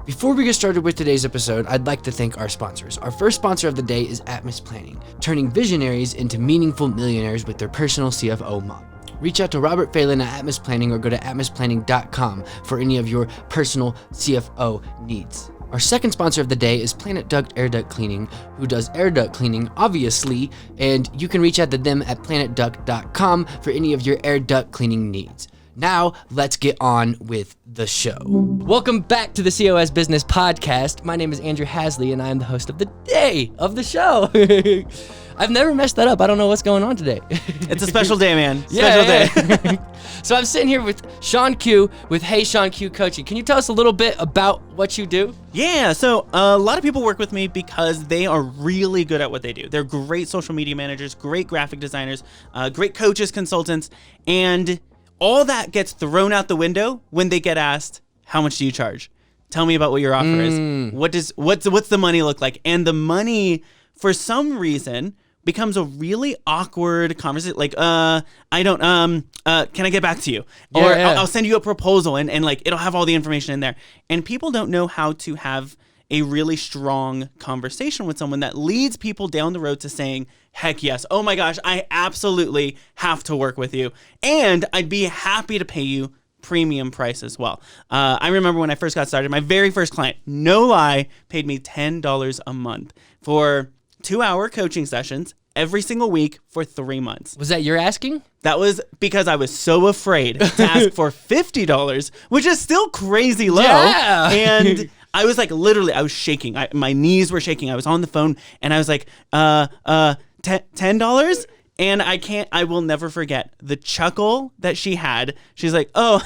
Before we get started with today's episode, I'd like to thank our sponsors. Our first sponsor of the day is Atmos Planning, turning visionaries into meaningful millionaires with their personal CFO model. Reach out to Robert Phelan at Atmos Planning or go to atmosplanning.com for any of your personal CFO needs. Our second sponsor of the day is Planet Duct Air Duct Cleaning, who does air duct cleaning, obviously, and you can reach out to them at planetduct.com for any of your air duct cleaning needs. Now, let's get on with the show. Welcome back to the COS Business Podcast. My name is Andrew Hasley, and I am the host of the day of the show. I've never messed that up. I don't know what's going on today. It's a special day, man. Special day. So I'm sitting here with ShawnQ with Hey ShawnQ Coaching. Can you tell us a little bit about what you do? Yeah, so a lot of people work with me because they are really good at what they do. They're great social media managers, great graphic designers, great coaches, consultants, and all that gets thrown out the window when they get asked, how much do you charge? Tell me about what your offer is. What's the money look like? And the money, for some reason, becomes a really awkward conversation. Like, can I get back to you? Or I'll send you a proposal and like, it'll have all the information in there. And people don't know how to have a really strong conversation with someone that leads people down the road to saying, heck yes, oh my gosh, I absolutely have to work with you. And I'd be happy to pay you premium price as well. I remember when I first got started, my very first client, no lie, paid me $10 a month for 2-hour coaching sessions every single week for 3 months. Was that your asking? That was because I was so afraid to ask for $50, which is still crazy low. Yeah. And I was like, literally, I was shaking. My knees were shaking. I was on the phone and I was like, $10? And I will never forget the chuckle that she had. She's like, oh,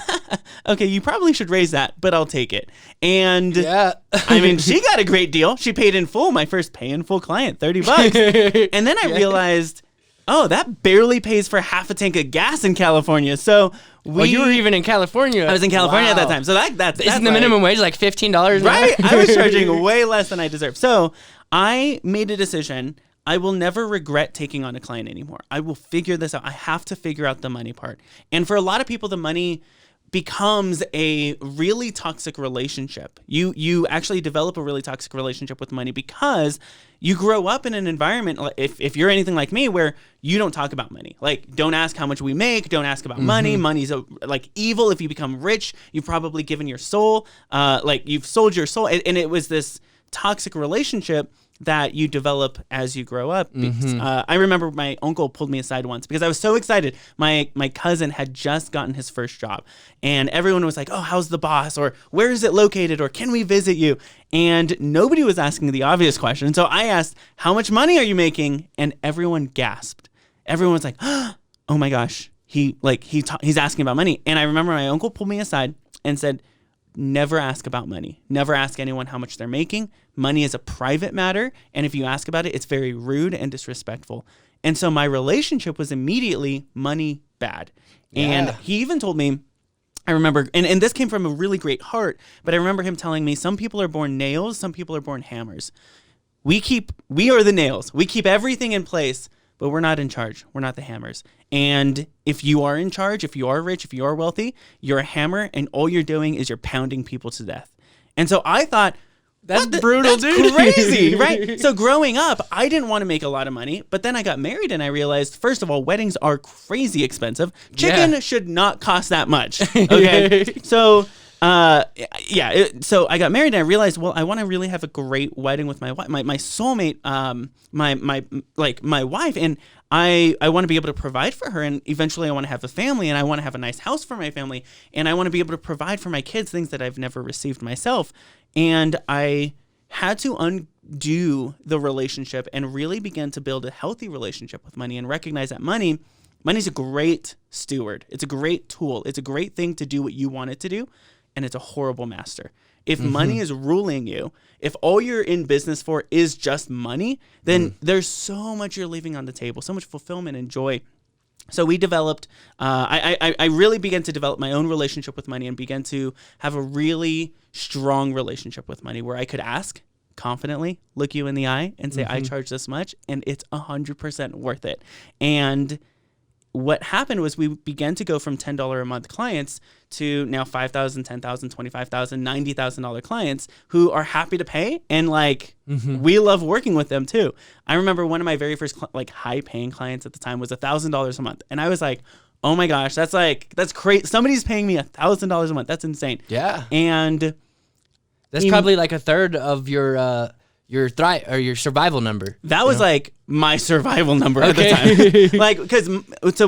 okay, you probably should raise that, but I'll take it. And yeah. I mean, she got a great deal. She paid in full, my first pay in full client, $30. And then I realized, oh, that barely pays for half a tank of gas in California. So you were even in California. I was in California at that time. So that's isn't the minimum wage like $15? Right? I was charging way less than I deserved. So I made a decision. I will never regret taking on a client anymore. I will figure this out. I have to figure out the money part. And for a lot of people, the money becomes a really toxic relationship. You actually develop a really toxic relationship with money because you grow up in an environment, if you're anything like me, where you don't talk about money. Like, don't ask how much we make. Don't ask about money. Money's like evil. If you become rich, you've probably given your soul. Like, you've sold your soul. And it was this toxic relationship that you develop as you grow up. I remember my uncle pulled me aside once because I was so excited. My cousin had just gotten his first job and everyone was like, oh, how's the boss? Or where is it located? Or can we visit you? And nobody was asking the obvious question. So I asked, how much money are you making? And everyone gasped. Everyone was like, oh my gosh, he's asking about money. And I remember my uncle pulled me aside and said, never ask about money. Never ask anyone how much they're making. Money is a private matter. And if you ask about it, it's very rude and disrespectful. And so my relationship was immediately money bad. Yeah. And he even told me, I remember, and this came from a really great heart, but I remember him telling me, some people are born nails, some people are born hammers. We are the nails. We keep everything in place, but we're not in charge. We're not the hammers. And if you are in charge, if you are rich, if you are wealthy, you're a hammer, and all you're doing is you're pounding people to death. And so I thought, that's brutal, dude. Crazy, right? So growing up, I didn't want to make a lot of money, but then I got married and I realized, first of all, weddings are crazy expensive. Chicken should not cost that much. Okay. So so I got married and I realized, well, I want to really have a great wedding with my wife, my soulmate, my wife, and I want to be able to provide for her, and eventually I want to have a family, and I want to have a nice house for my family, and I want to be able to provide for my kids things that I've never received myself. And I had to undo the relationship and really begin to build a healthy relationship with money and recognize that money's a great steward. It's a great tool. It's a great thing to do what you want it to do. And it's a horrible master. If money is ruling you, if all you're in business for is just money, then there's so much you're leaving on the table, so much fulfillment and joy. So we developed, I really began to develop my own relationship with money and began to have a really strong relationship with money where I could ask confidently, look you in the eye and say, I charge this much and it's 100% worth it. And what happened was we began to go from $10 a month clients to now $5,000, $10,000, $25,000, $90,000 clients who are happy to pay. And we love working with them too. I remember one of my very first high paying clients at the time was $1,000 a month. And I was like, oh my gosh, that's great. Somebody's paying me $1,000 a month. That's insane. Yeah. And that's probably like a third of your survival number. That was my survival number at the time. Because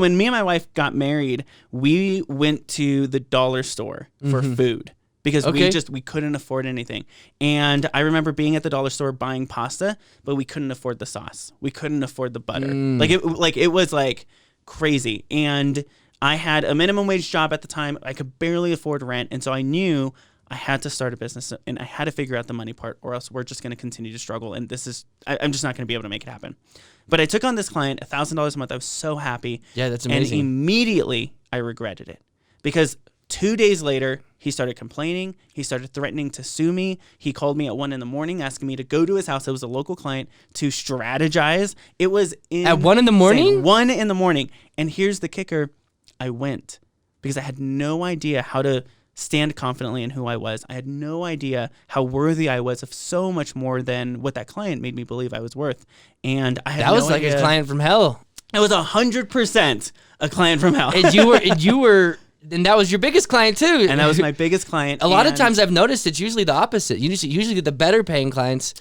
when me and my wife got married, we went to the dollar store for food because we couldn't afford anything. And I remember being at the dollar store buying pasta, but we couldn't afford the sauce. We couldn't afford the butter. It was crazy. And I had a minimum wage job at the time. I could barely afford rent, and so I knew I had to start a business, and I had to figure out the money part, or else we're just going to continue to struggle. And I'm just not going to be able to make it happen. But I took on this client, $1,000 a month. I was so happy. Yeah, that's amazing. And immediately I regretted it because 2 days later, he started complaining. He started threatening to sue me. He called me at 1 a.m, asking me to go to his house. It was a local client, to strategize. It was at 1 a.m? 1 a.m. And here's the kicker. I went because I had no idea how to stand confidently in who I was. I had no idea how worthy I was of so much more than what that client made me believe I was worth. And I had that was a client from hell. It was 100% a client from hell. And and that was your biggest client too. And that was my biggest client. A lot of times I've noticed it's usually the opposite. Usually the better paying clients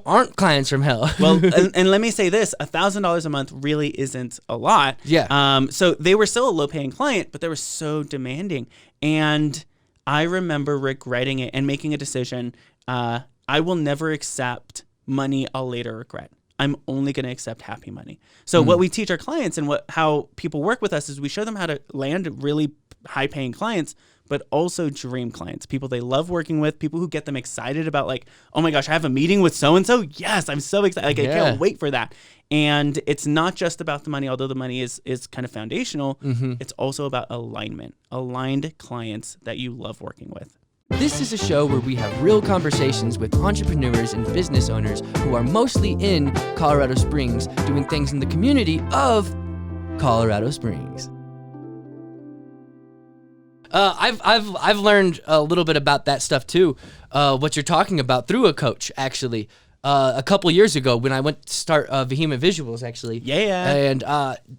aren't clients from hell. Well, and let me say this, $1,000 a month really isn't a lot. Yeah. So they were still a low paying client, but they were so demanding. And I remember regretting it and making a decision. I will never accept money I'll later regret. I'm only going to accept happy money. So what we teach our clients and how people work with us is we show them how to land really high paying clients, but also dream clients, people they love working with, people who get them excited about oh my gosh, I have a meeting with so-and-so. Yes, I'm so excited. I can't wait for that. And it's not just about the money, although the money is kind of foundational. It's also about alignment, aligned clients that you love working with. This is a show where we have real conversations with entrepreneurs and business owners who are mostly in Colorado Springs, doing things in the community of Colorado Springs. I've learned a little bit about that stuff too, what you're talking about, through a coach actually. A couple years ago when I went to start Vehement Visuals actually. Yeah. And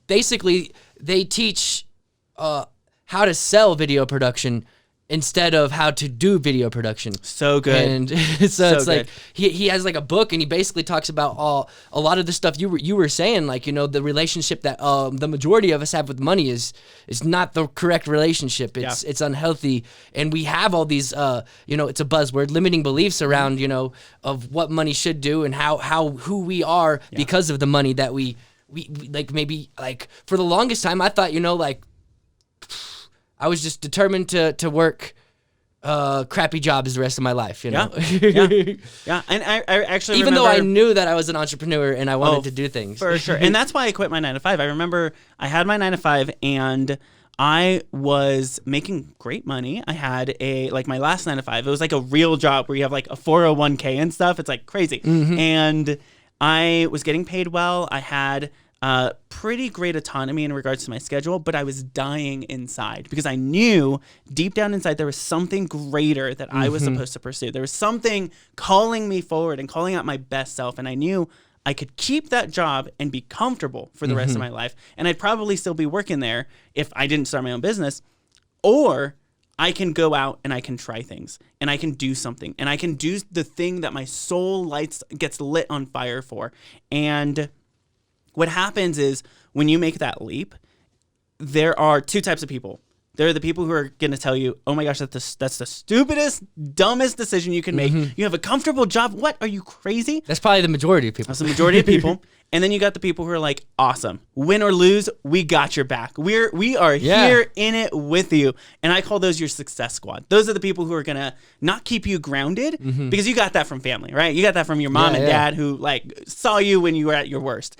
basically they teach how to sell video production instead of how to do video production. So good. And so it's good. He has a book, and he basically talks about a lot of the stuff you were saying, the relationship that the majority of us have with money is not the correct relationship. It's unhealthy, and we have all these it's a buzzword, limiting beliefs around of what money should do and who we are because of the money that we maybe for the longest time I thought I was just determined to work crappy jobs the rest of my life, Yeah. And I actually even though I knew that I was an entrepreneur and I wanted to do things. For sure. And that's why I quit my 9 to 5. I remember I had my 9 to 5 and I was making great money. I had my last 9 to 5. It was a real job where you have a 401k and stuff. It's crazy. And I was getting paid well. I had pretty great autonomy in regards to my schedule, but I was dying inside because I knew deep down inside there was something greater that I was supposed to pursue. There was something calling me forward and calling out my best self, and I knew I could keep that job and be comfortable for the rest of my life, and I'd probably still be working there if I didn't start my own business, or I can go out and I can try things and I can do something and I can do the thing that my soul gets lit on fire for. And what happens is when you make that leap, there are two types of people. There are the people who are going to tell you, oh my gosh, that's the stupidest, dumbest decision you can make. You have a comfortable job. What? Are you crazy? That's probably the majority of people. That's the majority of people. And then you got the people who are like, awesome. Win or lose, we got your back. We are here in it with you. And I call those your success squad. Those are the people who are going to not keep you grounded because you got that from family, right? You got that from your mom and dad who saw you when you were at your worst.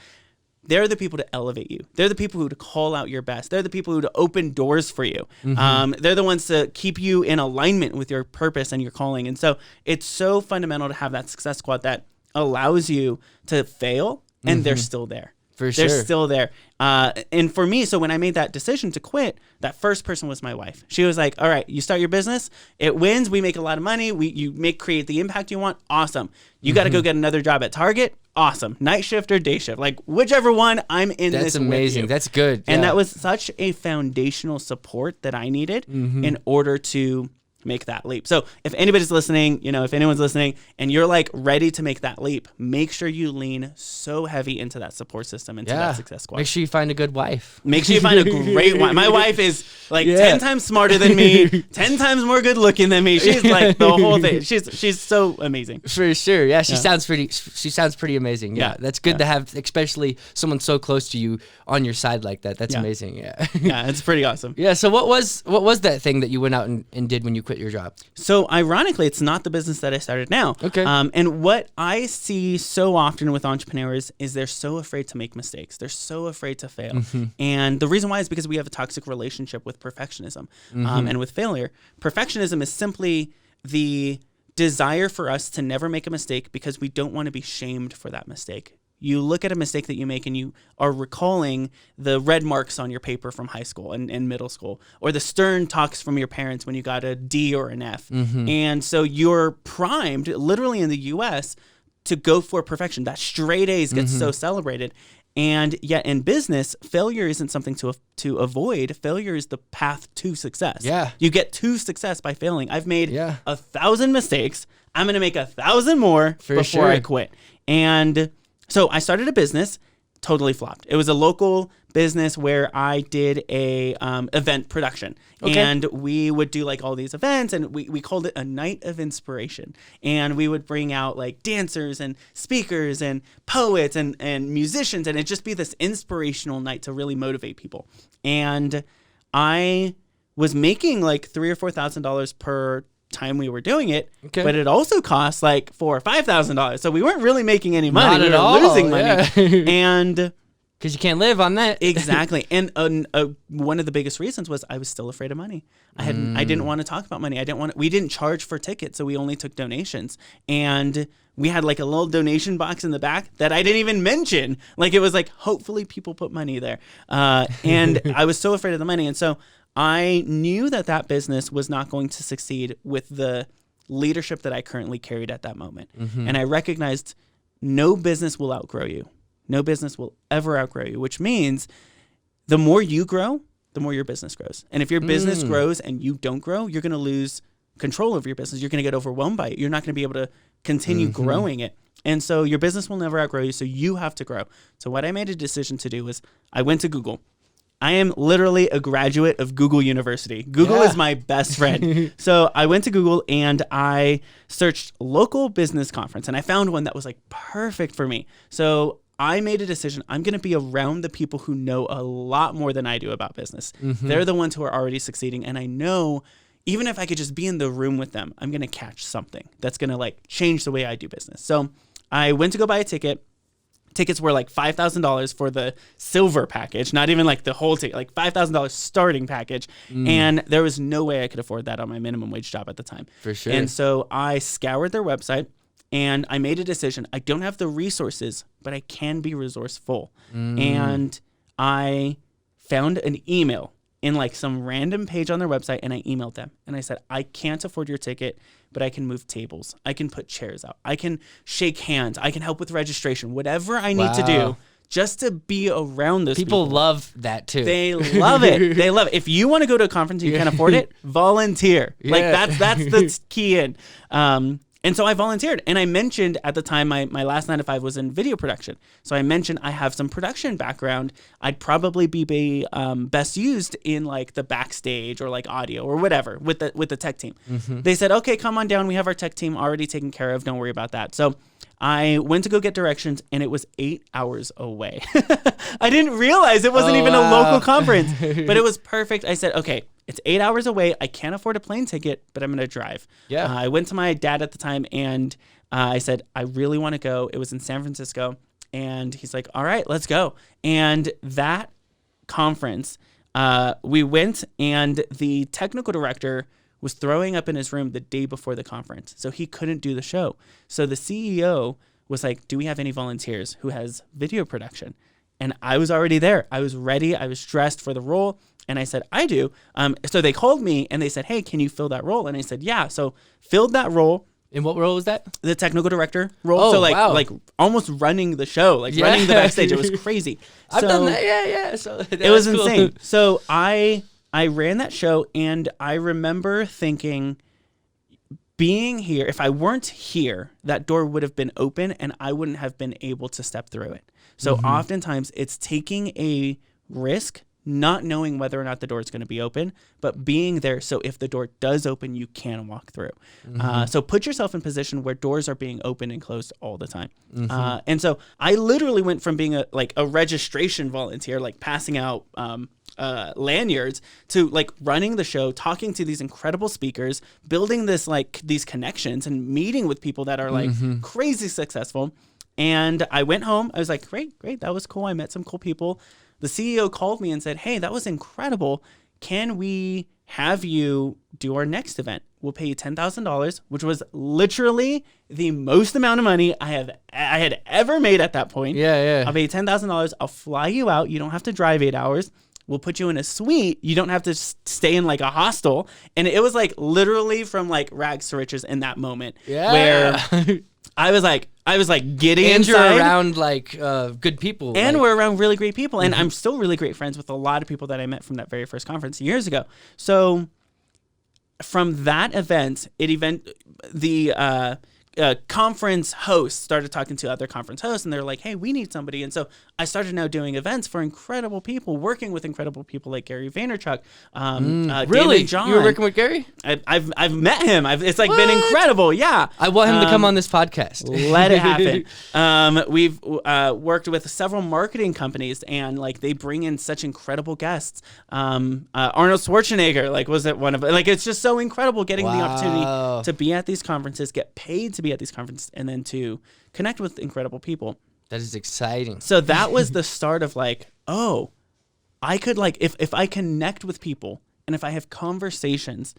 They're the people to elevate you. They're the people who to call out your best. They're the people who to open doors for you. They're the ones to keep you in alignment with your purpose and your calling. And so it's so fundamental to have that success squad that allows you to fail and they're still there. For They're sure. still there. And for me, so when I made that decision to quit, that first person was my wife. She was like, all right, you start your business. It wins. We make a lot of money. Create the impact you want. Awesome. You got to go get another job at Target. Awesome. Night shift or day shift. Like whichever one, I'm in this. That's amazing. With you. That's good. And Yeah. that was such a foundational support that I needed in order to make that leap. So if anybody's listening, if anyone's listening and you're like ready to make that leap, make sure you lean so heavy into that support system, into that success squad. Make sure you find a good wife. Make sure you find a great wife. My wife is like 10 times smarter than me, 10 times more good looking than me. She's like the whole thing. She's so amazing. For sure. Yeah, she sounds pretty amazing. Yeah. That's good to have, especially someone so close to you on your side like that. That's amazing. Yeah. Yeah, it's pretty awesome. Yeah, so what was that thing that you went out and did when you quit your job? So ironically, it's not the business that I started now. Okay. And what I see so often with entrepreneurs is they're so afraid to make mistakes. They're so afraid to fail. And the reason why is because we have a toxic relationship with perfectionism and with failure. Perfectionism is simply the desire for us to never make a mistake because we don't want to be shamed for that mistake. You look at a mistake that you make and you are recalling the red marks on your paper from high school and middle school, or the stern talks from your parents when you got a D or an F. And so you're primed, literally in the US, to go for perfection. That straight A's gets so celebrated. And yet in business, failure isn't something to avoid. Failure is the path to success. Yeah. You get to success by failing. I've made 1,000 mistakes. I'm going to make 1,000 more before I quit. And so I started a business, totally flopped. It was a local business where I did a event production. Okay. And we would do like all these events, and we called it a night of inspiration. And we would bring out like dancers and speakers and poets and musicians, and it'd just be this inspirational night to really motivate people. And I was making like $3,000 or $4,000 per time we were doing it, but it also cost like $4,000 or $5,000. So we weren't really making any money. We were losing money. And because you can't live on that. Exactly. And one of the biggest reasons was I was still afraid of money. I didn't want to talk about money. We didn't charge for tickets, so we only took donations. And we had like a little donation box in the back that I didn't even mention. Like it was like, hopefully people put money there. And I was so afraid of the money. And so I knew that business was not going to succeed with the leadership that I currently carried at that moment. And I recognized no business will outgrow you. No business will ever outgrow you, which means the more you grow, the more your business grows. And if your business grows and you don't grow, you're going to lose control of your business. You're going to get overwhelmed by it. You're not going to be able to continue growing it. And so your business will never outgrow you, so you have to grow. So what I made a decision to do was I went to Google. I am literally a graduate of Google University. Google is my best friend. So I went to Google and I searched local business conference, and I found one that was like perfect for me. So I made a decision. I'm going to be around the people who know a lot more than I do about business. They're the ones who are already succeeding. And I know even if I could just be in the room with them, I'm going to catch something that's going to like change the way I do business. So I went to go buy a ticket. Tickets were like $5,000 for the silver package, not even like the whole ticket, like $5,000 starting package. And there was no way I could afford that on my minimum wage job at the time. For sure. And so I scoured their website and I made a decision. I don't have the resources, but I can be resourceful. And I found an email in like some random page on their website, and I emailed them and I said, I can't afford your ticket, but I can move tables. I can put chairs out. I can shake hands. I can help with registration, whatever I need to do just to be around those people. People love that too. They love it. They love it. If you want to go to a conference and you can't afford it, volunteer. Like that's the key in. And so I volunteered, and I mentioned at the time my last 9 to 5 was in video production. So I mentioned I have some production background. I'd probably be best used in like the backstage or like audio or whatever with the tech team. They said, okay, come on down. We have our tech team already taken care of. Don't worry about that. So I went to go get directions, and it was 8 hours away. I didn't realize it wasn't even a local conference, but it was perfect. I said, okay, it's 8 hours away. I can't afford a plane ticket, but I'm going to drive. Yeah. I went to my dad at the time, and I said, I really want to go. It was in San Francisco. And he's like, all right, let's go. And that conference, we went, and the technical director was throwing up in his room the day before the conference. So he couldn't do the show. So the CEO was like, do we have any volunteers who has video production? And I was already there. I was ready. I was dressed for the role. And I said, I do. So they called me and they said, hey, can you fill that role? And I said, yeah. So filled that role. And what role was that? The technical director role. Oh, so wow. almost running the show, running the backstage. It was crazy. I've done that. Yeah. So it was insane. So I ran that show, and I remember thinking, being here, if I weren't here, that door would have been open and I wouldn't have been able to step through it. So oftentimes it's taking a risk, not knowing whether or not the door is going to be open, but being there so if the door does open, you can walk through. So put yourself in position where doors are being opened and closed all the time. And so I literally went from being a registration volunteer, passing out lanyards, to running the show, talking to these incredible speakers, building these connections and meeting with people that are crazy successful. And I went home. I was like, great. That was cool. I met some cool people. The CEO called me and said, hey, that was incredible. Can we have you do our next event? We'll pay you $10,000, which was literally the most amount of money I had ever made at that point. Yeah. I'll pay you $10,000. I'll fly you out. You don't have to drive 8 hours. We'll put you in a suite. You don't have to stay in a hostel. And it was literally from rags to riches in that moment. Yeah. Where I was getting and inside. you're around good people. And we're around really great people. And I'm still really great friends with a lot of people that I met from that very first conference years ago. So from that event, the conference hosts started talking to other conference hosts, and they're like, hey, we need somebody. And so I started now doing events for incredible people, working with incredible people like Gary Vaynerchuk. Really? David John. You were working with Gary? I've met him. It's been incredible. Yeah. I want him to come on this podcast. Let it happen. We've worked with several marketing companies, and they bring in such incredible guests. Arnold Schwarzenegger, was it one of it's just so incredible getting the opportunity to be at these conferences, get paid to be at these conferences, and then to connect with incredible people. That is exciting. So that was the start of I could if I connect with people and if I have conversations,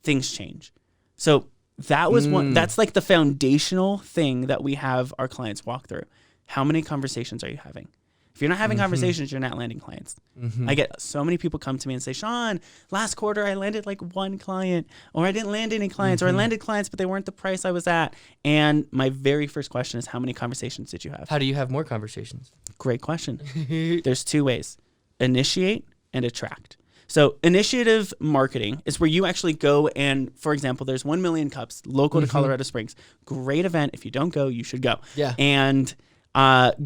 things change. So that was that's the foundational thing that we have our clients walk through. How many conversations are you having? If you're not having conversations, you're not landing clients. I get so many people come to me and say, Shawn, last quarter I landed one client, or I didn't land any clients, or I landed clients, but they weren't the price I was at. And my very first question is, how many conversations did you have? How do you have more conversations? Great question. There's 2 ways: initiate and attract. So initiative marketing is where you actually go and, for example, there's 1 Million Cups local to Colorado Springs. Great event. If you don't go, you should go. Yeah. And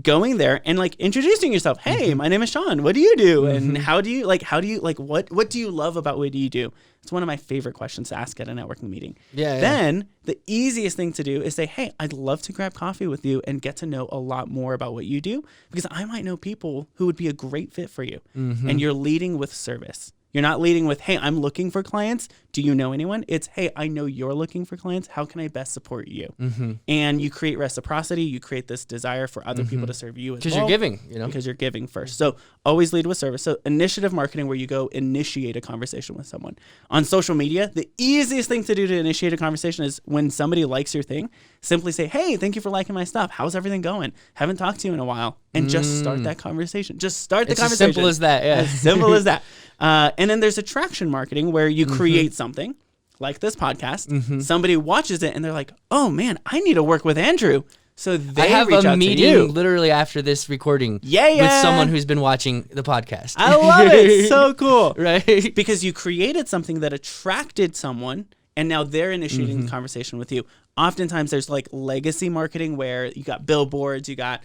going there and introducing yourself. Hey, my name is Shawn. What do you do? And what do you love about what do you do? It's one of my favorite questions to ask at a networking meeting. Yeah. Then the easiest thing to do is say, hey, I'd love to grab coffee with you and get to know a lot more about what you do, because I might know people who would be a great fit for you. And you're leading with service. You're not leading with, hey, I'm looking for clients. Do you know anyone? It's, hey, I know you're looking for clients. How can I best support you? And you create reciprocity. You create this desire for other people to serve you as well. Because you're giving, Because you're giving first. So always lead with service. So initiative marketing, where you go initiate a conversation with someone. On social media, the easiest thing to do to initiate a conversation is when somebody likes your thing, simply say, hey, thank you for liking my stuff. How's everything going? Haven't talked to you in a while. And just start that conversation. Just start the conversation. As simple as that, yeah. As simple as that. And then there's attraction marketing, where you create something like this podcast. Somebody watches it and they're like, oh man, I need to work with Andrew. So they have reach a out meeting to you. literally after this recording Yeah. with someone who's been watching the podcast. I love it. So cool. Right? Because you created something that attracted someone, and now they're initiating the conversation with you. Oftentimes there's legacy marketing, where you got billboards, you got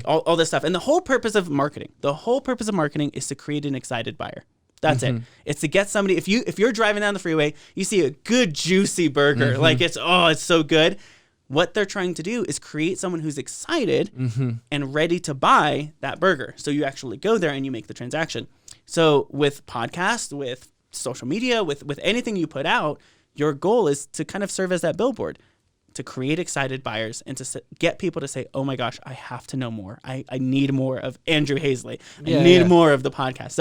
all this stuff. And the whole purpose of marketing is to create an excited buyer. That's it. It's to get somebody, if you're driving down the freeway, you see a good juicy burger, it's so good. What they're trying to do is create someone who's excited and ready to buy that burger. So you actually go there and you make the transaction. So with podcasts, with social media, with anything you put out, your goal is to kind of serve as that billboard, to create excited buyers and to get people to say, oh my gosh, I have to know more. I need more of Andrew Hazley. I need more of the podcast.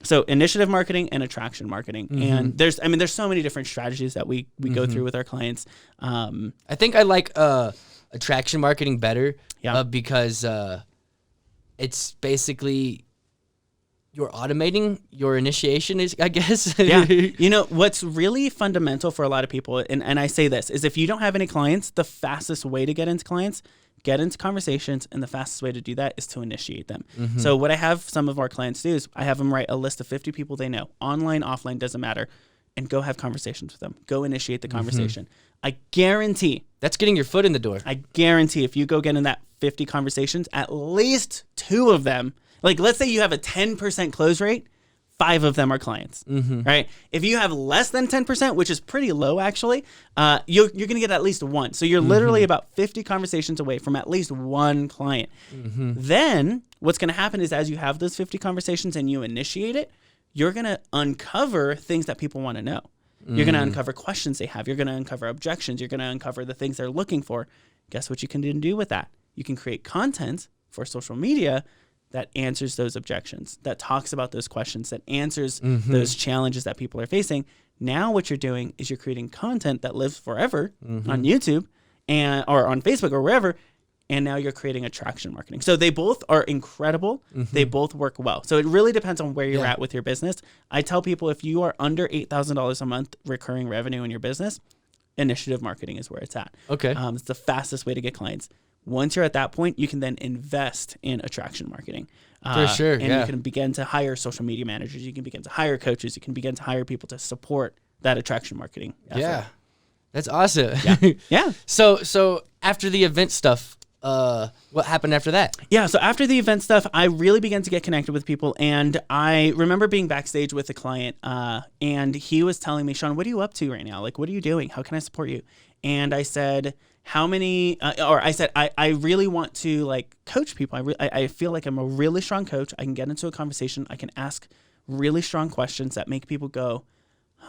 So initiative marketing and attraction marketing. And there's so many different strategies that we go through with our clients. I think I like attraction marketing better because it's basically you're automating your initiation, is I guess. Yeah. You know, what's really fundamental for a lot of people, and I say this, is if you don't have any clients, the fastest way to get into clients, get into conversations, and the fastest way to do that is to initiate them. So what I have some of our clients do is I have them write a list of 50 people they know, online, offline, doesn't matter, and go have conversations with them. Go initiate the conversation. I guarantee. That's getting your foot in the door. I guarantee if you go get in that 50 conversations, at least 2 of them, like let's say you have a 10% close rate, 5 of them are clients, right? If you have less than 10%, which is pretty low actually, you're going to get at least 1. So you're literally about 50 conversations away from at least 1 client. Then what's going to happen is as you have those 50 conversations and you initiate it, you're going to uncover things that people want to know. You're going to uncover questions they have. You're going to uncover objections. You're going to uncover the things they're looking for. Guess what you can do with that? You can create content for social media that answers those objections, that talks about those questions, that answers those challenges that people are facing. Now what you're doing is you're creating content that lives forever on YouTube or on Facebook or wherever, and now you're creating attraction marketing. So they both are incredible. They both work well. So it really depends on where you're at with your business. I tell people if you are under $8,000 a month recurring revenue in your business, initiative marketing is where it's at. Okay. It's the fastest way to get clients. Once you're at that point, you can then invest in attraction marketing. For sure, and you can begin to hire social media managers. You can begin to hire coaches. You can begin to hire people to support that attraction marketing effort. Yeah. That's awesome. Yeah. So after the event stuff, what happened after that? Yeah, so after the event stuff, I really began to get connected with people, and I remember being backstage with a client, and he was telling me, Shawn, what are you up to right now? Like, what are you doing? How can I support you? And I said, I really want to like coach people. I feel like I'm a really strong coach. I can get into a conversation. I can ask really strong questions that make people go,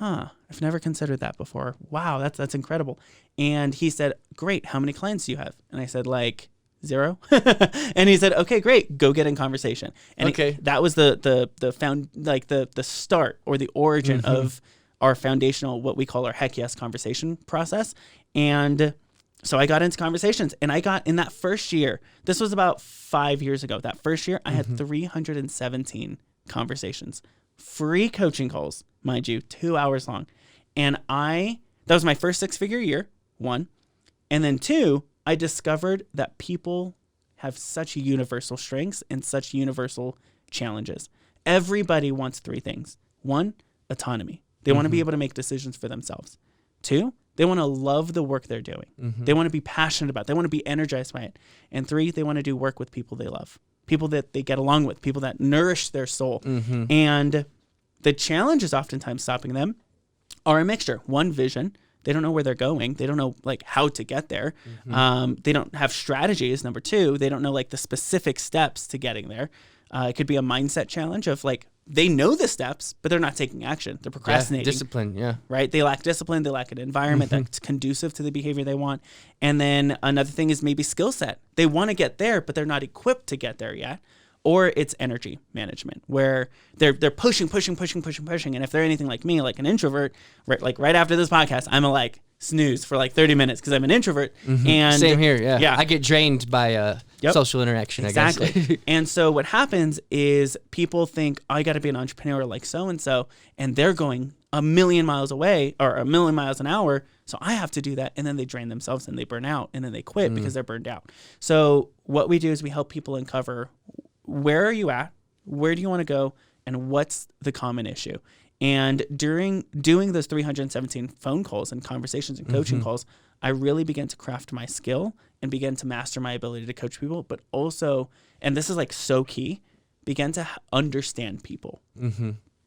I've never considered that before. Wow, that's incredible. And he said, great. How many clients do you have? And I said, like 0. And he said, okay, great. Go get in conversation. And that was the start or the origin of our foundational, what we call our Heck Yes conversation process. And so I got into conversations, and I got in that first year, this was about 5 years ago. That first year I had 317 conversations, free coaching calls, mind you, 2 hours long. And that was my first 6-figure year, 1. And then 2, I discovered that people have such universal strengths and such universal challenges. Everybody wants 3 things. 1, autonomy. They want to be able to make decisions for themselves. 2, they want to love the work they're doing. They want to be passionate about it. They want to be energized by it. And 3, they want to do work with people they love, people that they get along with, people that nourish their soul. And the challenges oftentimes stopping them are a mixture. 1, vision. They don't know where they're going. They don't know like how to get there. They don't have strategies. Number 2, they don't know like the specific steps to getting there. It could be a mindset challenge of like, they know the steps, but they're not taking action. They're procrastinating. Discipline, right? They lack discipline. They lack an environment that's conducive to the behavior they want. And then another thing is maybe skill set. They want to get there, but they're not equipped to get there yet. Or it's energy management, where they're pushing. And if they're anything like me, like an introvert, right after this podcast, I'm a like snooze for like 30 minutes because I'm an introvert. And same here, yeah. I get drained by social interaction, exactly. I guess. And so what happens is people think, I got to be an entrepreneur like so-and-so, and they're going a million miles away or a million miles an hour, so I have to do that. And then they drain themselves and they burn out and then they quit because they're burned out. So what we do is we help people uncover, where are you at? Where do you want to go? And what's the common issue? And during doing those 317 phone calls and conversations and coaching calls, I really began to craft my skill and began to master my ability to coach people, but also, and this is like so key, began to understand people.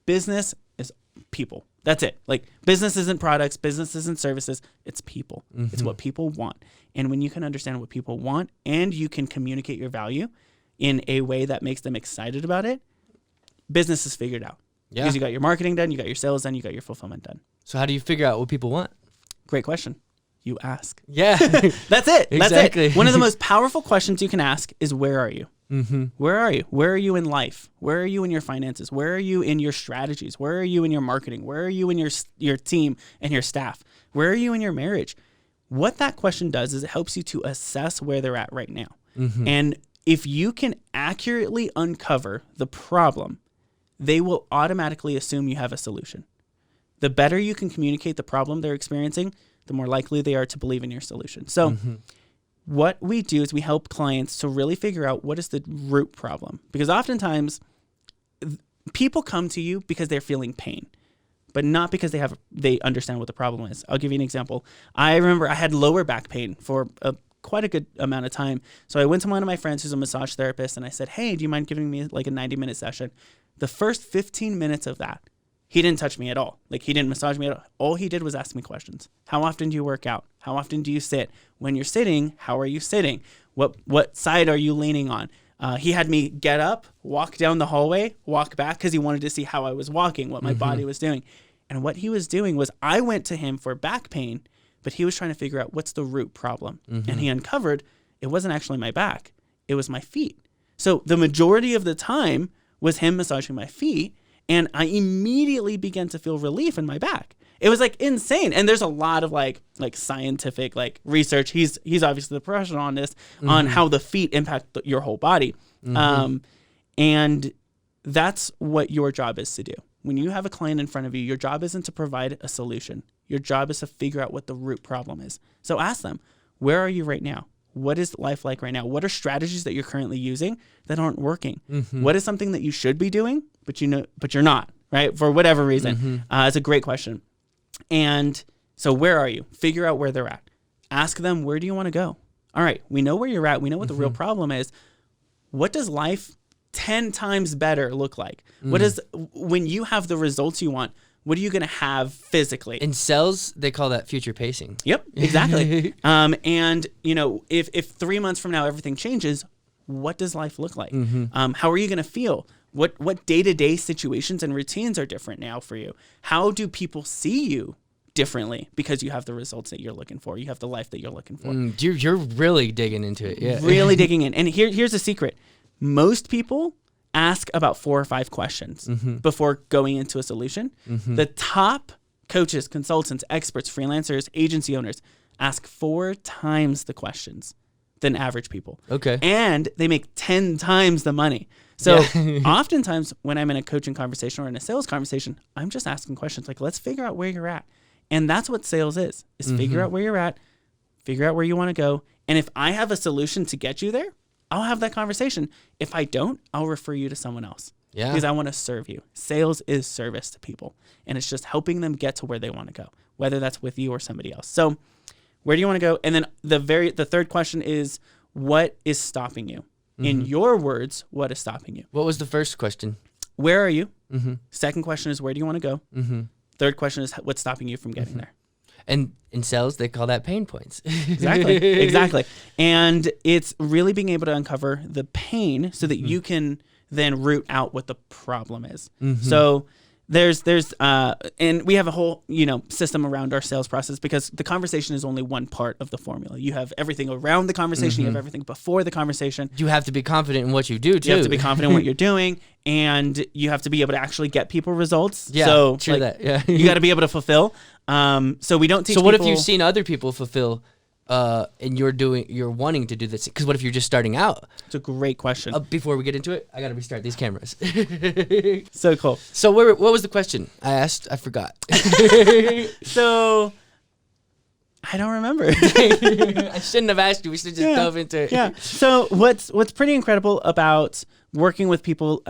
Business is people. That's it. Like business isn't products, business isn't services, it's people. It's what people want. And when you can understand what people want and you can communicate your value in a way that makes them excited about it, business is figured out. Yeah. Because you got your marketing done, you got your sales done, you got your fulfillment done. So how do you figure out what people want? Great question. You ask. Yeah. That's it. Exactly. That's it. One of the most powerful questions you can ask is, where are you? Where are you? Where are you in life? Where are you in your finances? Where are you in your strategies? Where are you in your marketing? Where are you in your team and your staff? Where are you in your marriage? What that question does is it helps you to assess where they're at right now. And if you can accurately uncover the problem, they will automatically assume you have a solution. The better you can communicate the problem they're experiencing, the more likely they are to believe in your solution. So what we do is we help clients to really figure out what is the root problem. Because oftentimes people come to you because they're feeling pain, but not because they understand what the problem is. I'll give you an example. I remember I had lower back pain for quite a good amount of time. So I went to one of my friends who's a massage therapist, and I said, hey, do you mind giving me like a 90-minute session? The first 15 minutes of that, he didn't touch me at all. Like, he didn't massage me at all. All he did was ask me questions. How often do you work out? How often do you sit? When you're sitting, how are you sitting? What side are you leaning on? He had me get up, walk down the hallway, walk back, because he wanted to see how I was walking, what my body was doing. And what he was doing was, I went to him for back pain, but he was trying to figure out what's the root problem. And he uncovered it wasn't actually my back. It was my feet. So the majority of the time was him massaging my feet, and I immediately began to feel relief in my back. It was like insane. And there's a lot of like scientific like research. He's obviously the professional on this, on how the feet impact your whole body. And that's what your job is to do. When you have a client in front of you, your job isn't to provide a solution. Your job is to figure out what the root problem is. So ask them, where are you right now? What is life like right now? What are strategies that you're currently using that aren't working? What is something that you should be doing, but you're not, right? For whatever reason. It's a great question. And so where are you? Figure out where they're at. Ask them, where do you want to go? All right, we know where you're at. We know what the real problem is. What does life 10 times better look like? What is, when you have the results you want, what are you going to have physically? In sales, they call that future pacing. Yep, exactly. And, you know, if 3 months from now everything changes, what does life look like? How are you going to feel? What day-to-day situations and routines are different now for you? How do people see you differently because you have the results that you're looking for? You have the life that you're looking for. You're really digging into it. Yeah. Really digging in. And here's a secret. Most people ask about 4 or 5 questions before going into a solution. The top coaches, consultants, experts, freelancers, agency owners ask 4 times the questions than average people. Okay. And they make 10 times the money. So oftentimes when I'm in a coaching conversation or in a sales conversation, I'm just asking questions like, let's figure out where you're at. And that's what sales is figure out where you're at, figure out where you want to go. And if I have a solution to get you there, I'll have that conversation. If I don't, I'll refer you to someone else. Yeah. Because I want to serve you. Sales is service to people. And it's just helping them get to where they want to go, whether that's with you or somebody else. So where do you want to go? And then the third question is, what is stopping you? In your words, what is stopping you? What was the first question? Where are you? Second question is, where do you want to go? Third question is, what's stopping you from getting there? And in sales, they call that pain points. Exactly. And it's really being able to uncover the pain so that you can then root out what the problem is. So there's and we have a whole, system around our sales process, because the conversation is only one part of the formula. You have everything around the conversation. You have everything before the conversation. You have to be confident in what you do, too. You have to be confident in what you're doing, and you have to be able to actually get people results. Yeah, so true that. Yeah. You got to be able to fulfill. So we don't teach So what people, if you've seen other people fulfill and you're wanting to do this? Because what if you're just starting out? It's a great question. Before we get into it, I got to restart these cameras. So cool. So what was the question I asked? I forgot. So I don't remember. I shouldn't have asked you. We should just dove into it. Yeah. So what's pretty incredible about working with people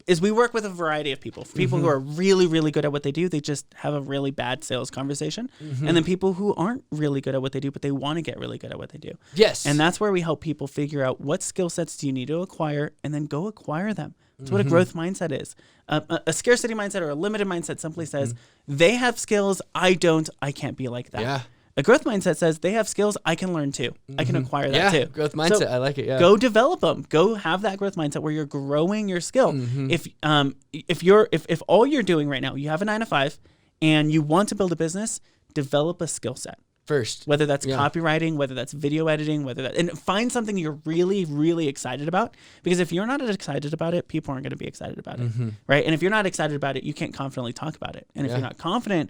is we work with a variety of people. People who are really, really good at what they do, they just have a really bad sales conversation. And then people who aren't really good at what they do, but they want to get really good at what they do. Yes. And that's where we help people figure out what skill sets do you need to acquire, and then go acquire them. That's what a growth mindset is. A scarcity mindset or a limited mindset simply says, they have skills, I don't, I can't be like that. Yeah. A growth mindset says, they have skills, I can learn too. I can acquire that too. Growth mindset, so I like it. Yeah. Go develop them. Go have that growth mindset where you're growing your skill. If all you're doing right now, you have a 9-to-5 and you want to build a business, develop a skill set first. Whether that's copywriting, whether that's video editing, and find something you're really, really excited about. Because if you're not excited about it, people aren't going to be excited about it, right? And if you're not excited about it, you can't confidently talk about it. And if you're not confident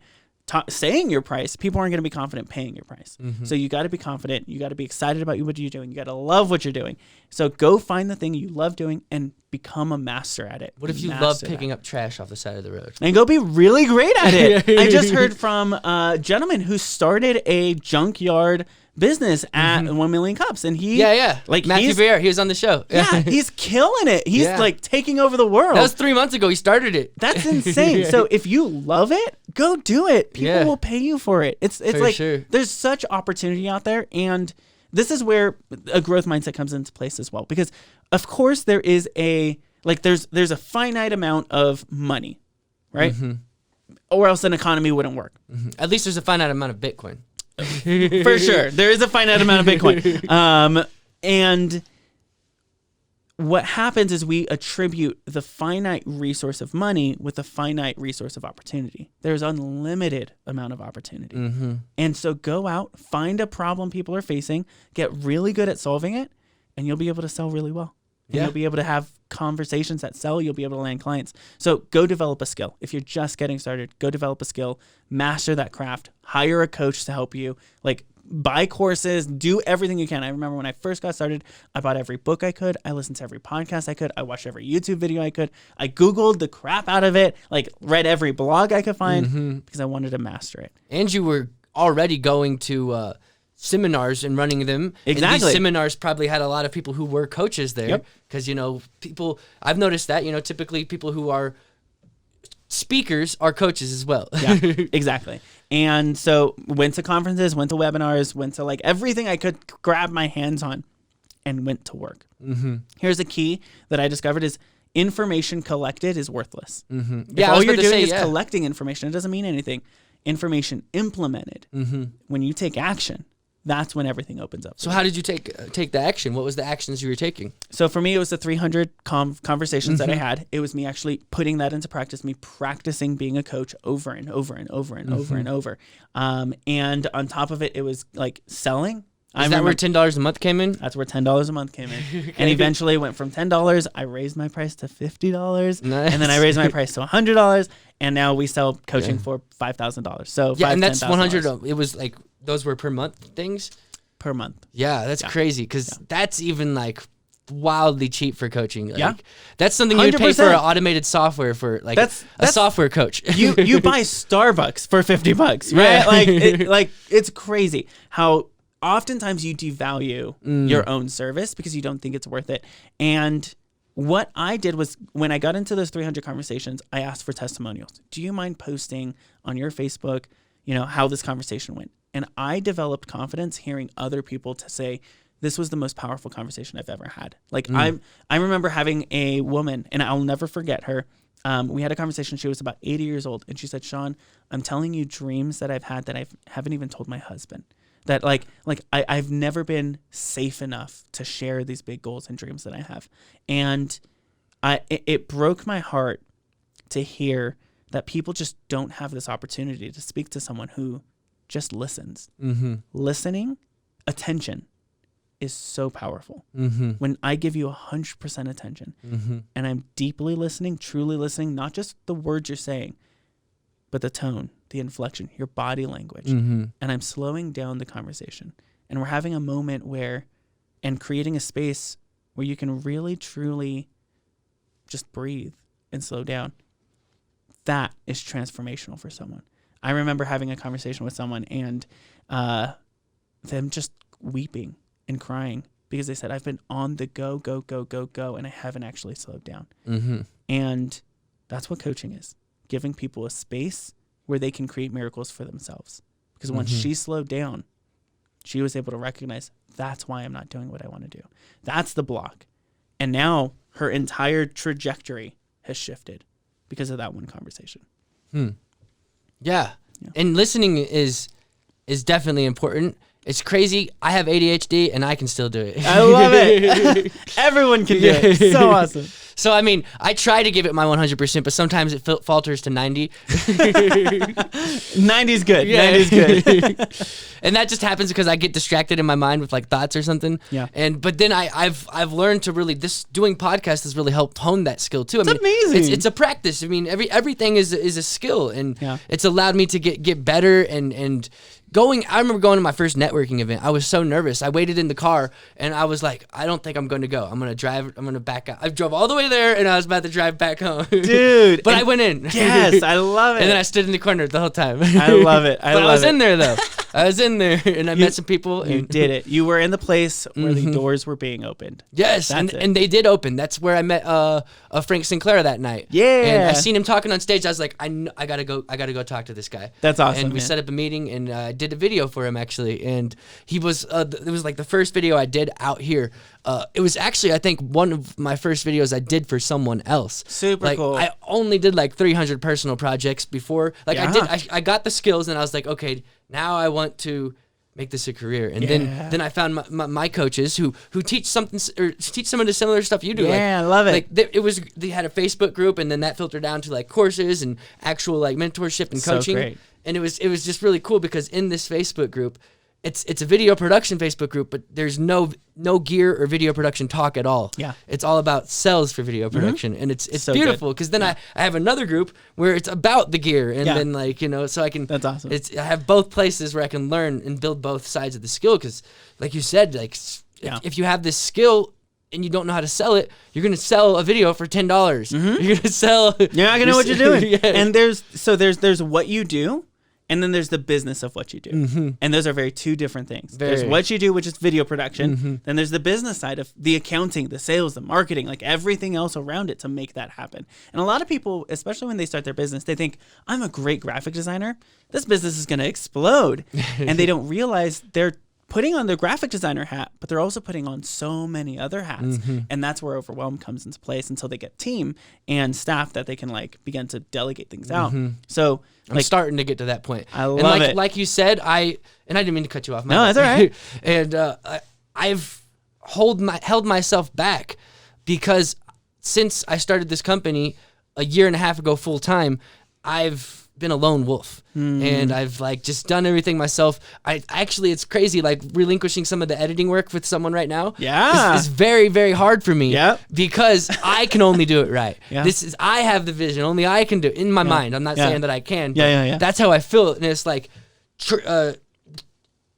saying your price, people aren't going to be confident paying your price. So you got to be confident. You got to be excited about what you're doing. You got to love what you're doing. So go find the thing you love doing and become a master at it. What if you love picking up trash off the side of the road? And go be really great at it. I just heard from a gentleman who started a junkyard business at 1 Million Cups, and he like Matthew Bear, he was on the show. He's killing it. He's like taking over the world. That was 3 months ago. He started it. That's insane. So if you love it, go do it. People will pay you for it. It's like there's such opportunity out there, and this is where a growth mindset comes into place as well. Because of course there is there's a finite amount of money, right? Or else an economy wouldn't work. At least there's a finite amount of Bitcoin. For sure. There is a finite amount of Bitcoin. And what happens is we attribute the finite resource of money with a finite resource of opportunity. There's unlimited amount of opportunity. And so go out, find a problem people are facing, get really good at solving it, and you'll be able to sell really well. And you'll be able to have conversations that sell. You'll be able to land clients. So go develop a skill. If you're just getting started, go develop a skill, master that craft, hire a coach to help you, like buy courses, do everything you can. I remember when I first got started, I bought every book I could. I listened to every podcast I could. I watched every YouTube video I could. I Googled the crap out of it, like read every blog I could find because I wanted to master it. And you were already going to seminars and running them. Exactly. And these seminars probably had a lot of people who were coaches there. Because, people, I've noticed that, typically people who are speakers are coaches as well. Exactly. And so went to conferences, went to webinars, went to like everything I could grab my hands on and went to work. Here's a key that I discovered is information collected is worthless. If all you're doing is collecting information, it doesn't mean anything. Information implemented, when you take action, that's when everything opens up. So how did you take the action? What was the actions you were taking? So for me, it was the 300 conversations that I had. It was me actually putting that into practice, me practicing being a coach over and over and over and over and over. And on top of it, it was like selling. Is that where $10 a month came in? That's where $10 a month came in. And eventually it went from $10. I raised my price to $50. Nice. And then I raised my price to $100. And now we sell coaching for $5,000. So and that's $100. It was like, those were per month things? Per month. Yeah, that's crazy because that's even like wildly cheap for coaching. Like, that's something you would pay for automated software for like that's a software coach. you buy Starbucks for $50, right? Like it's crazy how oftentimes you devalue your own service because you don't think it's worth it. And what I did was when I got into those 300 conversations, I asked for testimonials. Do you mind posting on your Facebook, how this conversation went? And I developed confidence hearing other people to say, this was the most powerful conversation I've ever had. Like I remember having a woman, and I'll never forget her. We had a conversation. She was about 80 years old. And she said, Shawn, I'm telling you dreams that I've had that I haven't even told my husband. That I've never been safe enough to share these big goals and dreams that I have. And it broke my heart to hear that people just don't have this opportunity to speak to someone who just listens. Listening, attention is so powerful. When I give you 100% attention and I'm deeply listening, truly listening, not just the words you're saying, but the tone, the inflection, your body language. And I'm slowing down the conversation. And we're having a moment and creating a space where you can really, truly just breathe and slow down. That is transformational for someone. I remember having a conversation with someone and them just weeping and crying because they said, I've been on the go, and I haven't actually slowed down. And that's what coaching is. Giving people a space where they can create miracles for themselves. Because once she slowed down, she was able to recognize that's why I'm not doing what I want to do. That's the block. And now her entire trajectory has shifted because of that one conversation. Yeah. And listening is definitely important. It's crazy. I have ADHD and I can still do it. I love it. Everyone can do it. So awesome. So, I mean, I try to give it my 100%, but sometimes it falters to 90. 90's good. Yeah. 90's good. And that just happens because I get distracted in my mind with like thoughts or something. Yeah. But then I've learned to really, doing podcasts has really helped hone that skill too. I mean, amazing. It's a practice. I mean, everything is a skill, and Yeah. it's allowed me to get better and going. I remember going to my first networking event. I was so nervous. I waited in the car and I was like, I don't think I'm going to go. I'm going to drive. I'm going to back out. I drove all the way there and I was about to drive back home. Dude. But I went in. Yes, I love it. And then I stood in the corner the whole time. I love it. I was in there though. I was in there and I met some people. You did it. You were in the place where Mm-hmm. the doors were being opened. Yes, That's it. and they did open. That's where I met Frank Sinclair that night. Yeah. And I seen him talking on stage. I was like, I gotta go talk to this guy. That's awesome, And we man. set up a meeting and I did a video for him actually. And he was it was like the first video I did out here. It was actually, I think, one of my first videos I did for someone else. Super like, cool. I only did like 300 personal projects before. Like Yeah. I got the skills and I was like, okay, now I want to make this a career. And Yeah. then I found my coaches who teach something or teach some of the similar stuff you do. Yeah, I love it. Like they had a Facebook group, and then that filtered down to like courses and actual like mentorship and So coaching. great. And it was just really cool because in this Facebook group, it's a video production Facebook group, but there's no gear or video production talk at all. Yeah. It's all about sales for video production, and it's So beautiful good. because then I have another group where it's about the gear, and Yeah. then like so I can. That's awesome. I have both places where I can learn and build both sides of the skill because, like you said, like Yeah. if you have this skill and you don't know how to sell it, you're gonna sell a video for $10. You're gonna sell. You're not gonna know what you're doing. Yeah. And there's what you do, and then there's the business of what you do. And those are two different things. There's Very. what you do, which is video production. Then there's the business side of the accounting, the sales, the marketing, like everything else around it to make that happen. And a lot of people, especially when they start their business, they think, I'm a great graphic designer. This business is gonna explode. And they don't realize they're putting on their graphic designer hat, but they're also putting on so many other hats. And that's where overwhelm comes into place until they get team and staff that they can like begin to delegate things out. So I'm starting to get to that point. I and love it. Like you said, I didn't mean to cut you off. No, that's all right. And I've held myself back because since I started this company a year and a half ago full time, I've been a lone wolf and I've like just done everything myself. It's crazy, like relinquishing some of the editing work with someone right now. Yeah. It's very, very hard for me. Yep. Because I can only do it right. Yeah. I have the vision, only I can do it in my mind. I'm not Yeah. saying that I can. Yeah, but yeah. That's how I feel. And it's like,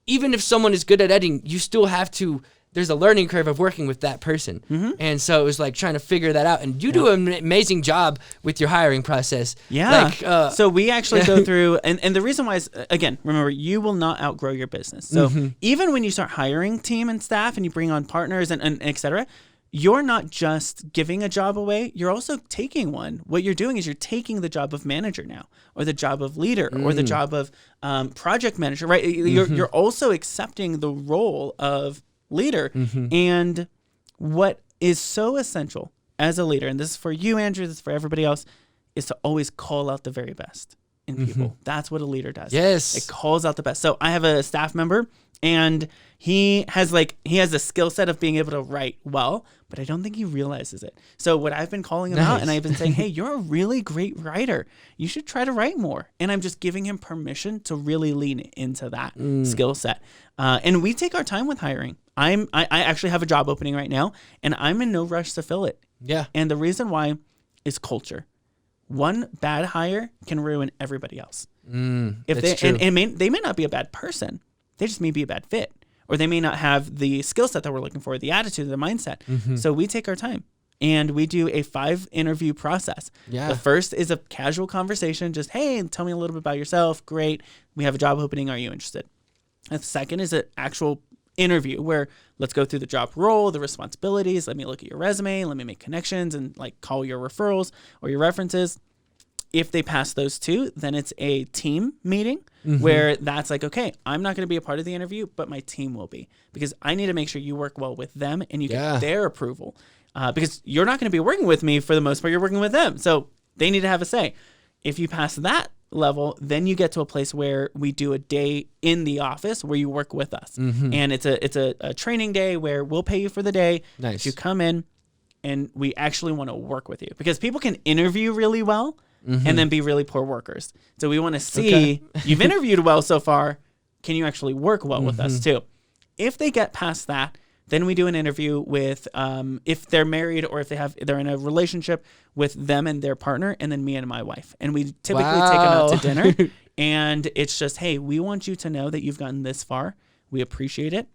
even if someone is good at editing, you still have to, there's a learning curve of working with that person. And so it was like trying to figure that out. And you do an amazing job with your hiring process. Yeah. Like, so we actually go through, and the reason why is, again, remember, you will not outgrow your business. So even when you start hiring team and staff and you bring on partners and et cetera, you're not just giving a job away, you're also taking one. What you're doing is you're taking the job of manager now, or the job of leader, or the job of project manager, right? You're also accepting the role of leader. And what is so essential as a leader, and this is for you, Andrew, this is for everybody else, is to always call out the very best in people. That's what a leader does. Yes. It calls out the best. So I have a staff member, and he has a skill set of being able to write well, but I don't think he realizes it. So what I've been calling him out, and I've been saying, hey, you're a really great writer. You should try to write more. And I'm just giving him permission to really lean into that skill set. And we take our time with hiring. I actually have a job opening right now, and I'm in no rush to fill it. Yeah. And the reason why is culture. One bad hire can ruin everybody else. If that's true. they may not be a bad person, they just may be a bad fit, or they may not have the skill set that we're looking for, the attitude, the mindset. So we take our time and we do a 5 interview process. Yeah. The first is a casual conversation, just, hey, tell me a little bit about yourself. Great. We have a job opening. Are you interested? The second is an actual interview where let's go through the job role, the responsibilities. Let me look at your resume. Let me make connections and like call your referrals or your references. If they pass those 2, then it's a team meeting where that's like, okay, I'm not going to be a part of the interview, but my team will be, because I need to make sure you work well with them and you get their approval, because you're not going to be working with me for the most part. You're working with them. So they need to have a say. If you pass that level, then you get to a place where we do a day in the office where you work with us. And it's a training day where we'll pay you for the day. Nice. You come in and we actually want to work with you, because people can interview really well and then be really poor workers. So we want to see you've interviewed well so far. Can you actually work well with us too? If they get past that, then we do an interview with if they're married or if they're in a relationship with them and their partner, and then me and my wife. And we typically take them out to dinner. And it's just, hey, we want you to know that you've gotten this far. We appreciate it.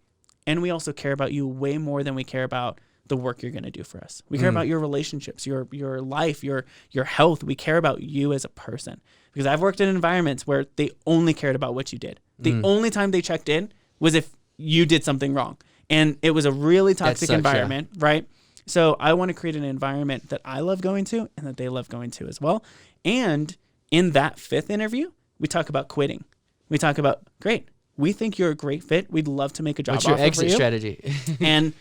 And we also care about you way more than we care about the work you're going to do for us. We care about your relationships, your life, your health. We care about you as a person. Because I've worked in environments where they only cared about what you did. The only time they checked in was if you did something wrong. And it was a really toxic environment, right? So I want to create an environment that I love going to and that they love going to as well. And in that 5th interview, we talk about quitting. We talk about, great, we think you're a great fit. We'd love to make a job offer for you. What's your exit strategy? And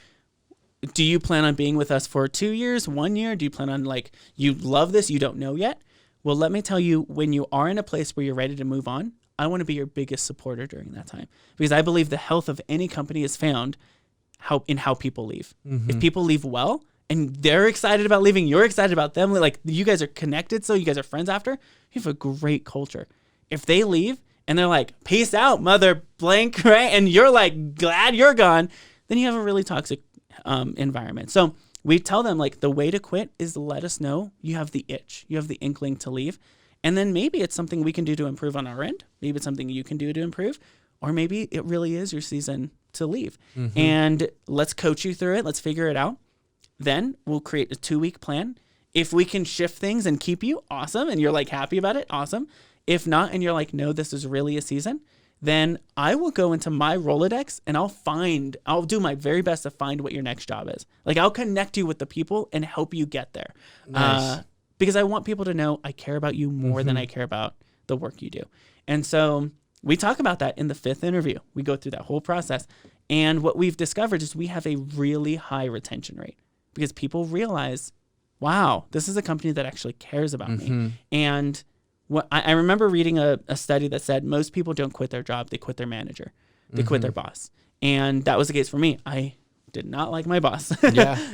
do you plan on being with us for 2 years, 1 year? Do you plan on, like, you love this, you don't know yet? Well, let me tell you, when you are in a place where you're ready to move on, I want to be your biggest supporter during that time, because I believe the health of any company is found in how people leave. If people leave well and they're excited about leaving, you're excited about them, like you guys are connected, so you guys are friends after, you have a great culture. If they leave and they're like, peace out, mother blank, right? And you're like, glad you're gone, then you have a really toxic environment. So we tell them, like, the way to quit is to let us know you have the itch, you have the inkling to leave. And then maybe it's something we can do to improve on our end. Maybe it's something you can do to improve, or maybe it really is your season to leave. And let's coach you through it. Let's figure it out. Then we'll create a 2-week plan. If we can shift things and keep you, awesome. And you're like happy about it, awesome. If not, and you're like, no, this is really a season, then I will go into my Rolodex and I'll do my very best to find what your next job is. Like, I'll connect you with the people and help you get there. Nice. Because I want people to know I care about you more than I care about the work you do. And so we talk about that in the 5th interview. We go through that whole process. And what we've discovered is we have a really high retention rate, because people realize, wow, this is a company that actually cares about me. And what I remember reading a study that said most people don't quit their job. They quit their manager. They quit their boss. And that was the case for me. I did not like my boss.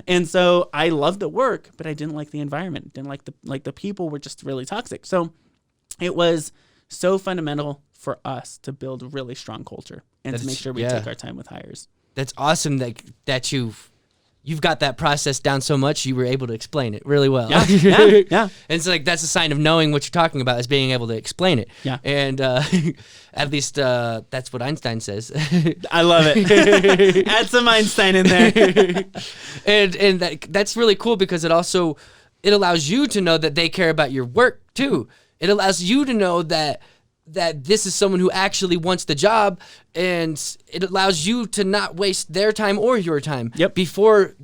And so I loved the work, but I didn't like the environment. Didn't like the people were just really toxic. So it was so fundamental for us to build a really strong culture and to make sure we take our time with hires. That's awesome that you've got that process down so much you were able to explain it really well. Yeah. And so, like, that's a sign of knowing what you're talking about, is being able to explain it. Yeah. And at least that's what Einstein says. I love it. Add some Einstein in there. and that's really cool, because it allows you to know that they care about your work too. It allows you to know that this is someone who actually wants the job, and it allows you to not waste their time or your time before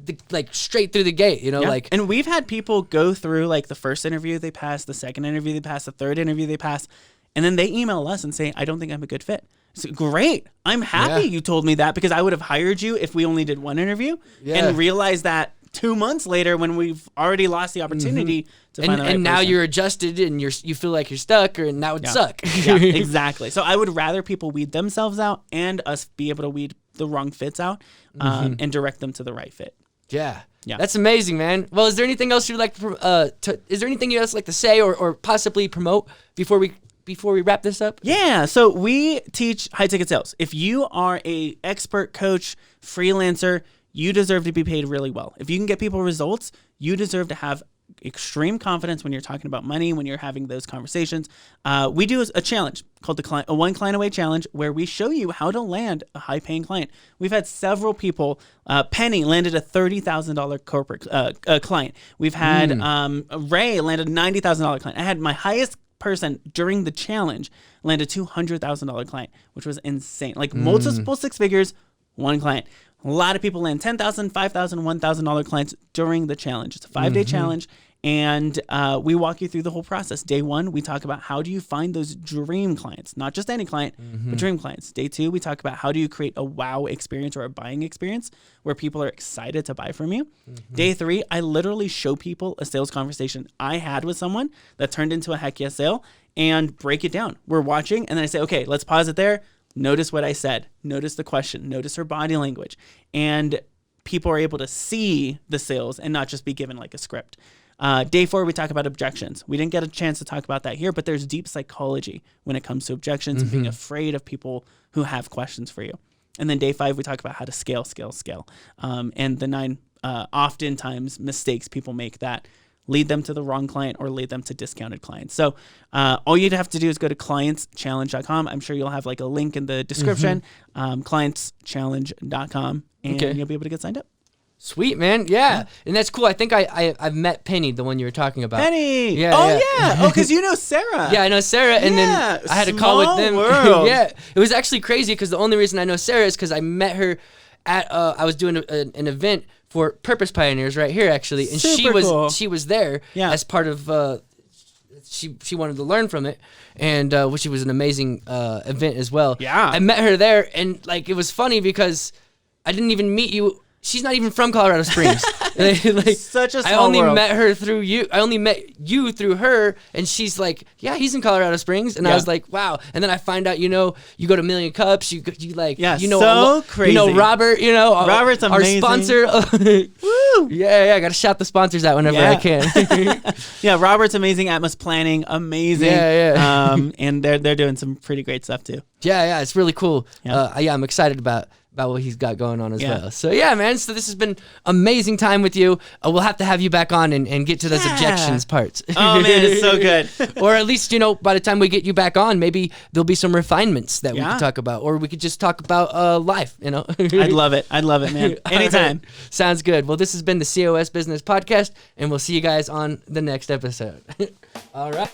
straight through the gate, And we've had people go through, like, the first interview they pass, the second interview they pass, the third interview they pass, and then they email us and say, I don't think I'm a good fit. So, great. I'm happy you told me that, because I would have hired you if we only did one interview and realized that 2 months later when we've already lost the opportunity to find the right and now person. you're adjusted and you feel like you're stuck, and that would suck. Yeah, exactly. So I would rather people weed themselves out and us be able to weed the wrong fits out and direct them to the right fit. Yeah. That's amazing, man. Well, is there anything else you'd like is there anything you'd like to say or possibly promote before we wrap this up? Yeah, so we teach high ticket sales. If you are a expert coach, freelancer, you deserve to be paid really well. If you can get people results, you deserve to have extreme confidence when you're talking about money, when you're having those conversations. We do a challenge called a 1 client away challenge, where we show you how to land a high paying client. We've had several people. Penny landed a $30,000 corporate client. We've had Ray landed a $90,000 client. I had my highest person during the challenge land a $200,000 client, which was insane. Like multiple 6 figures, 1 client. A lot of people land $10,000, $5,000, $1,000 clients during the challenge. It's a 5-day challenge, and we walk you through the whole process. Day 1, we talk about how do you find those dream clients, not just any client, but dream clients. Day 2, we talk about how do you create a wow experience or a buying experience where people are excited to buy from you. Day 3, I literally show people a sales conversation I had with someone that turned into a heck yes sale and break it down. We're watching, and then I say, okay, let's pause it there. Notice what I said. Notice the question. Notice her body language. And people are able to see the sales and not just be given like a script. Day 4, we talk about objections. We didn't get a chance to talk about that here, but there's deep psychology when it comes to objections and being afraid of people who have questions for you. And then day 5, we talk about how to scale. And the 9 oftentimes mistakes people make that lead them to the wrong client or lead them to discounted clients. So all you'd have to do is go to clientschallenge.com. I'm sure you'll have like a link in the description, clientschallenge.com, and you'll be able to get signed up. Sweet, man. Yeah. And that's cool. I think I've met Penny, the one you were talking about. Penny. Yeah. Oh, because you know Sarah. Yeah, I know Sarah. And then I had a call with them. World. Yeah. It was actually crazy because the only reason I know Sarah is because I met her at, I was doing an event for Purpose Pioneers right here, actually. And she was there as part of, she wanted to learn from it, and which was an amazing event as well. Yeah. I met her there, and like it was funny because I didn't even meet you. She's not even from Colorado Springs. Like, such a small I only world. met her through you. I only met you through her, and she's like, "Yeah, he's in Colorado Springs." And I was like, "Wow!" And then I find out, you go to Million Cups. You like, so crazy. Robert. Robert's amazing. Our sponsor. Woo! Yeah. I gotta shout the sponsors out whenever I can. Yeah, Robert's amazing. Atmos Planning, amazing. Yeah. And they're doing some pretty great stuff too. Yeah. It's really cool. Yeah. I'm excited about what he's got going on as well. So yeah, man. So this has been amazing time with you. We'll have to have you back on and get to those objections parts. Oh man, it's so good. Or at least, by the time we get you back on, maybe there'll be some refinements that we can talk about, or we could just talk about life, I'd love it, man. Anytime. Right. Sounds good. Well, this has been the COS Business Podcast, and we'll see you guys on the next episode. All right.